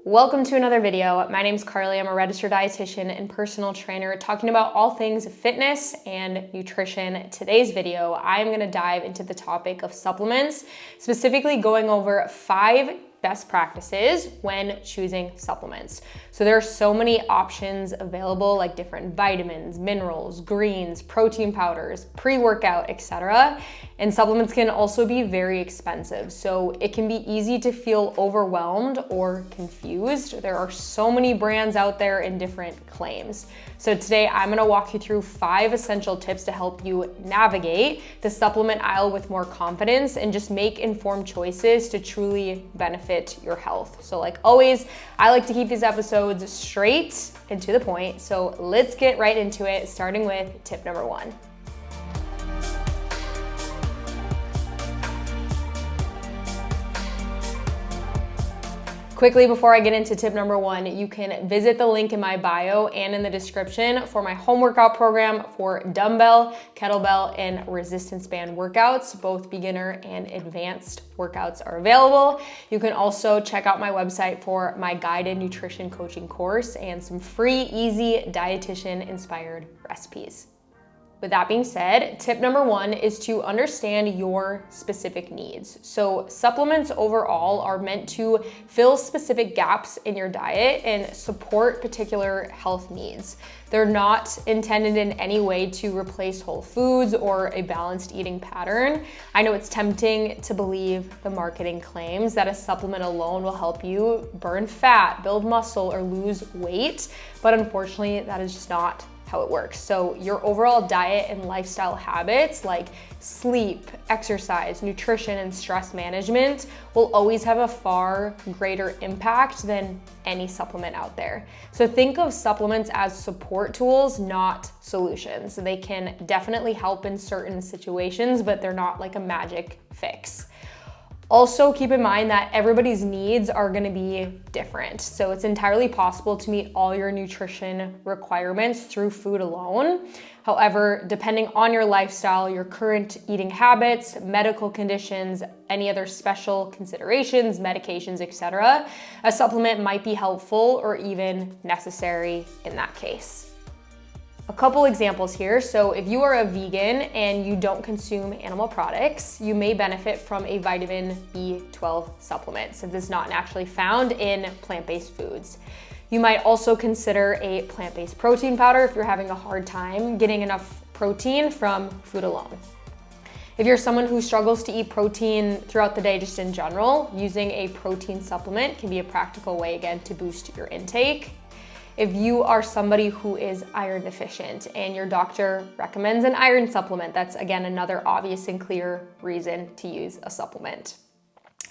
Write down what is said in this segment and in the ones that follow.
Welcome to another video. My name's Carlie. I'm a registered dietitian and personal trainer talking about all things fitness and nutrition. Today's video, I'm going to dive into the topic of supplements, specifically going over 5 best practices when choosing supplements. So there are so many options available, like different vitamins, minerals, greens, protein powders, pre-workout, etc. And supplements can also be very expensive. So it can be easy to feel overwhelmed or confused. There are so many brands out there and different claims. So today I'm gonna walk you through 5 essential tips to help you navigate the supplement aisle with more confidence and just make informed choices to truly benefit your health. So like always, I like to keep these episodes straight and to the point. So let's get right into it, starting with tip number 1. Quickly, before I get into tip number 1, you can visit the link in my bio and in the description for my home workout program for dumbbell, kettlebell, and resistance band workouts. Both beginner and advanced workouts are available. You can also check out my website for my guided nutrition coaching course and some free, easy dietitian-inspired recipes. With that being said, tip number 1 is to understand your specific needs. So supplements overall are meant to fill specific gaps in your diet and support particular health needs. They're not intended in any way to replace whole foods or a balanced eating pattern. I know it's tempting to believe the marketing claims that a supplement alone will help you burn fat, build muscle, or lose weight, but unfortunately that is just not how it works. So your overall diet and lifestyle habits like sleep, exercise, nutrition, and stress management will always have a far greater impact than any supplement out there. So think of supplements as support tools, not solutions. They can definitely help in certain situations, but they're not like a magic fix. Also, keep in mind that everybody's needs are gonna be different. So it's entirely possible to meet all your nutrition requirements through food alone. However, depending on your lifestyle, your current eating habits, medical conditions, any other special considerations, medications, etc., a supplement might be helpful or even necessary in that case. A couple examples here. So if you are a vegan and you don't consume animal products, you may benefit from a vitamin B12 supplement since it's not naturally found in plant-based foods. You might also consider a plant-based protein powder if you're having a hard time getting enough protein from food alone. If you're someone who struggles to eat protein throughout the day just in general, using a protein supplement can be a practical way again to boost your intake. If you are somebody who is iron deficient and your doctor recommends an iron supplement, that's again another obvious and clear reason to use a supplement.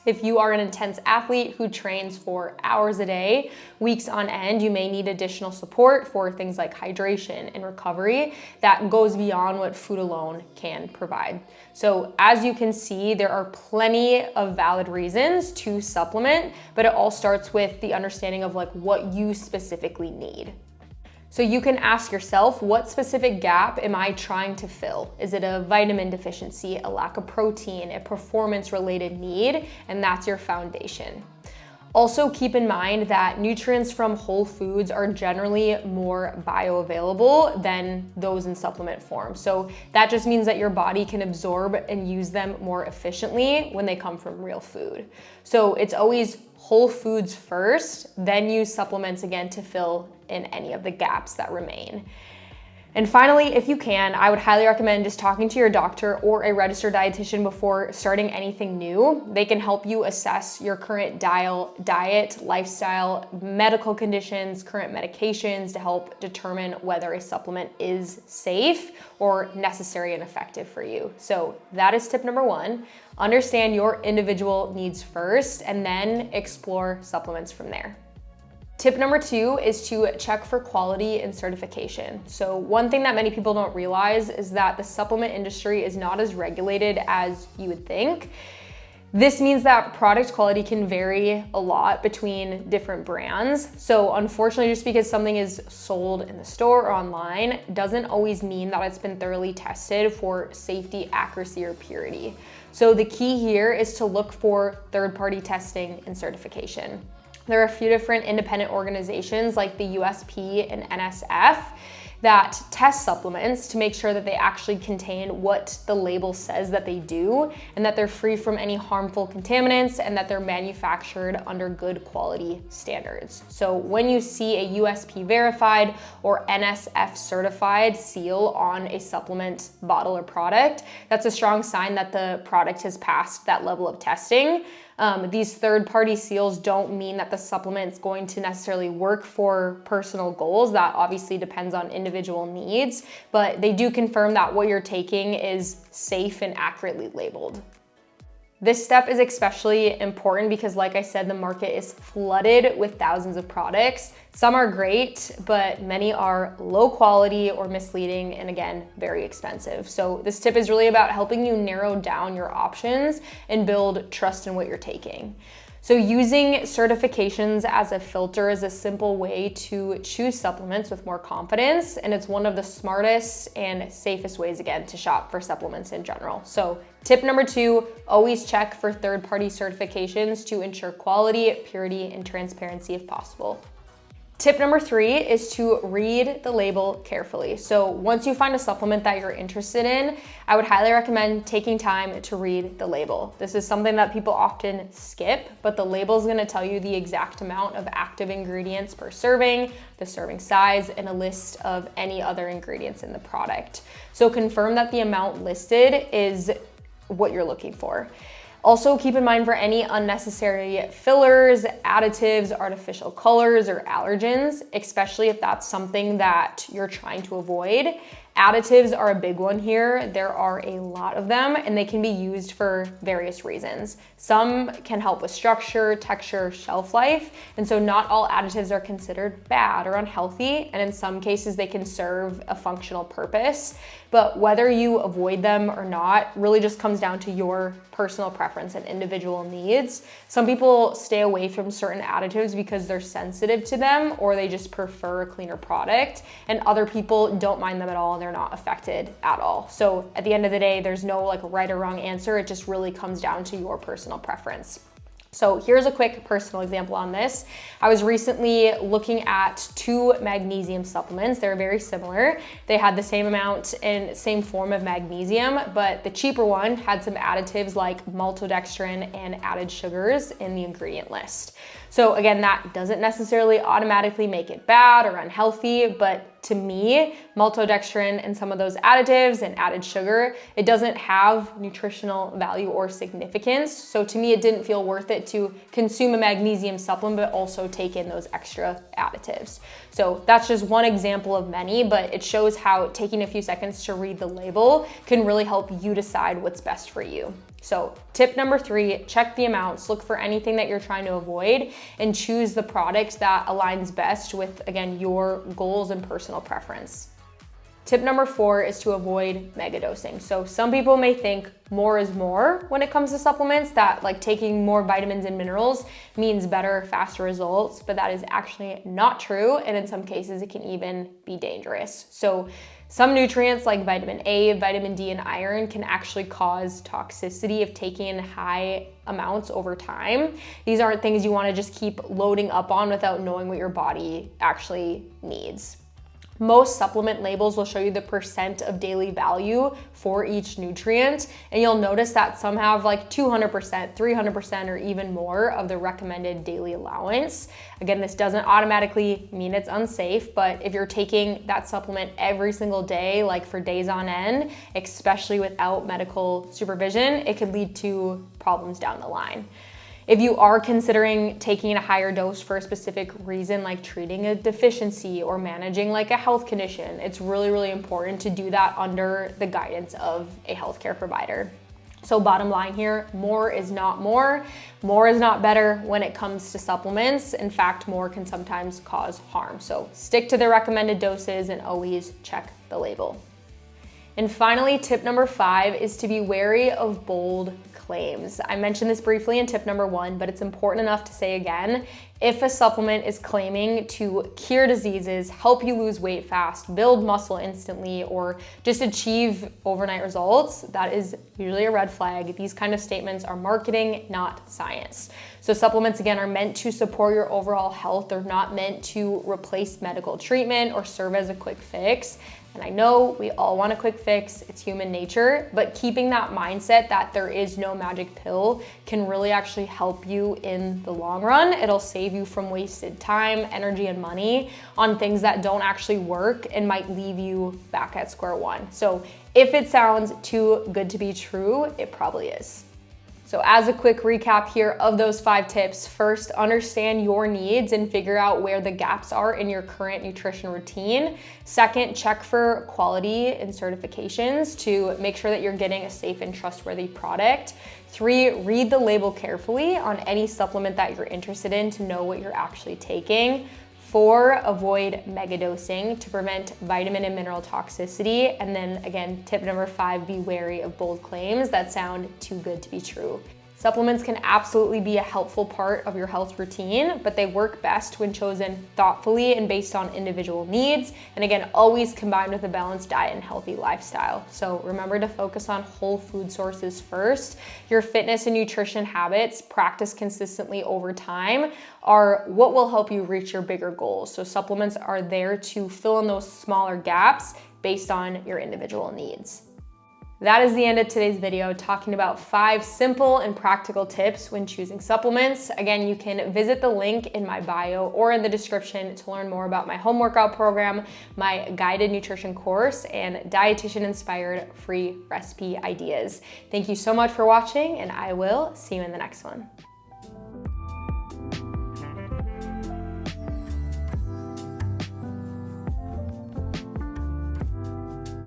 If you are an intense athlete who trains for hours a day, weeks on end, you may need additional support for things like hydration and recovery that goes beyond what food alone can provide. So as you can see, there are plenty of valid reasons to supplement, but it all starts with the understanding of like what you specifically need. So you can ask yourself, what specific gap am I trying to fill? Is it a vitamin deficiency, a lack of protein, a performance-related need? And that's your foundation. Also keep in mind that nutrients from whole foods are generally more bioavailable than those in supplement form. So that just means that your body can absorb and use them more efficiently when they come from real food. So it's always whole foods first, then use supplements again to fill in any of the gaps that remain. And finally, if you can, I would highly recommend just talking to your doctor or a registered dietitian before starting anything new. They can help you assess your current diet, lifestyle, medical conditions, current medications to help determine whether a supplement is safe or necessary and effective for you. So that is tip number 1. Understand your individual needs first and then explore supplements from there. Tip number 2 is to check for quality and certification. So one thing that many people don't realize is that the supplement industry is not as regulated as you would think. This means that product quality can vary a lot between different brands. So unfortunately, just because something is sold in the store or online doesn't always mean that it's been thoroughly tested for safety, accuracy, or purity. So the key here is to look for third-party testing and certification. There are a few different independent organizations like the USP and NSF that test supplements to make sure that they actually contain what the label says that they do, and that they're free from any harmful contaminants, and that they're manufactured under good quality standards. So when you see a USP verified or NSF certified seal on a supplement bottle or product, that's a strong sign that the product has passed that level of testing. These third-party seals don't mean that the supplement's going to necessarily work for personal goals. That obviously depends on individual needs, but they do confirm that what you're taking is safe and accurately labeled. This step is especially important because, like I said, the market is flooded with thousands of products. Some are great, but many are low quality or misleading, and again, very expensive. So this tip is really about helping you narrow down your options and build trust in what you're taking. So using certifications as a filter is a simple way to choose supplements with more confidence, and it's one of the smartest and safest ways, again, to shop for supplements in general. So tip number 2, always check for third-party certifications to ensure quality, purity, and transparency if possible. Tip number 3 is to read the label carefully. So once you find a supplement that you're interested in, I would highly recommend taking time to read the label. This is something that people often skip, but the label is gonna tell you the exact amount of active ingredients per serving, the serving size, and a list of any other ingredients in the product. So confirm that the amount listed is what you're looking for. Also, keep in mind for any unnecessary fillers, additives, artificial colors, or allergens, especially if that's something that you're trying to avoid. Additives are a big one here. There are a lot of them, and they can be used for various reasons. Some can help with structure, texture, shelf life, and so not all additives are considered bad or unhealthy, and in some cases they can serve a functional purpose. But whether you avoid them or not really just comes down to your personal preference and individual needs. Some people stay away from certain additives because they're sensitive to them, or they just prefer a cleaner product, and other people don't mind them at all and they're not affected at all. So at the end of the day, there's no like right or wrong answer. It just really comes down to your personal preference. So here's a quick personal example on this. I was recently looking at 2 magnesium supplements. They're very similar. They had the same amount and same form of magnesium, but the cheaper one had some additives like maltodextrin and added sugars in the ingredient list. So again, that doesn't necessarily automatically make it bad or unhealthy, but to me, maltodextrin and some of those additives and added sugar, it doesn't have nutritional value or significance. So to me, it didn't feel worth it to consume a magnesium supplement, but also take in those extra additives. So that's just one example of many, but it shows how taking a few seconds to read the label can really help you decide what's best for you. So tip number 3, check the amounts, look for anything that you're trying to avoid, and choose the product that aligns best with, again, your goals and personal preference. Tip number 4 is to avoid megadosing. So some people may think more is more when it comes to supplements, that like taking more vitamins and minerals means better, faster results, but that is actually not true. And in some cases, it can even be dangerous. So some nutrients like vitamin A, vitamin D, and iron can actually cause toxicity if taken in high amounts over time. These aren't things you want to just keep loading up on without knowing what your body actually needs. Most supplement labels will show you the percent of daily value for each nutrient, and you'll notice that some have like 200%, 300%, or even more of the recommended daily allowance. Again, this doesn't automatically mean it's unsafe, but if you're taking that supplement every single day, like for days on end, especially without medical supervision, it could lead to problems down the line. If you are considering taking a higher dose for a specific reason, like treating a deficiency or managing like a health condition, it's really, really important to do that under the guidance of a healthcare provider. So bottom line here, more is not more. More is not better when it comes to supplements. In fact, more can sometimes cause harm. So stick to the recommended doses and always check the label. And finally, tip number 5 is to be wary of bold claims. I mentioned this briefly in tip number 1, but it's important enough to say again. If a supplement is claiming to cure diseases, help you lose weight fast, build muscle instantly, or just achieve overnight results, that is usually a red flag. These kind of statements are marketing, not science. So supplements, again, are meant to support your overall health. They're not meant to replace medical treatment or serve as a quick fix. And I know we all want a quick fix, it's human nature, but keeping that mindset that there is no magic pill can really actually help you in the long run. It'll save you from wasted time, energy, and money on things that don't actually work and might leave you back at square one. So if it sounds too good to be true, it probably is. So as a quick recap here of those 5 tips, first, understand your needs and figure out where the gaps are in your current nutrition routine. Second, check for quality and certifications to make sure that you're getting a safe and trustworthy product. 3, read the label carefully on any supplement that you're interested in to know what you're actually taking. 4, avoid megadosing to prevent vitamin and mineral toxicity. And then again, tip number 5, be wary of bold claims that sound too good to be true. Supplements can absolutely be a helpful part of your health routine, but they work best when chosen thoughtfully and based on individual needs. And again, always combined with a balanced diet and healthy lifestyle. So remember to focus on whole food sources first. Your fitness and nutrition habits, practiced consistently over time, are what will help you reach your bigger goals. So supplements are there to fill in those smaller gaps based on your individual needs. That is the end of today's video, talking about 5 simple and practical tips when choosing supplements. Again, you can visit the link in my bio or in the description to learn more about my home workout program, my guided nutrition course, and dietitian-inspired free recipe ideas. Thank you so much for watching, and I will see you in the next one.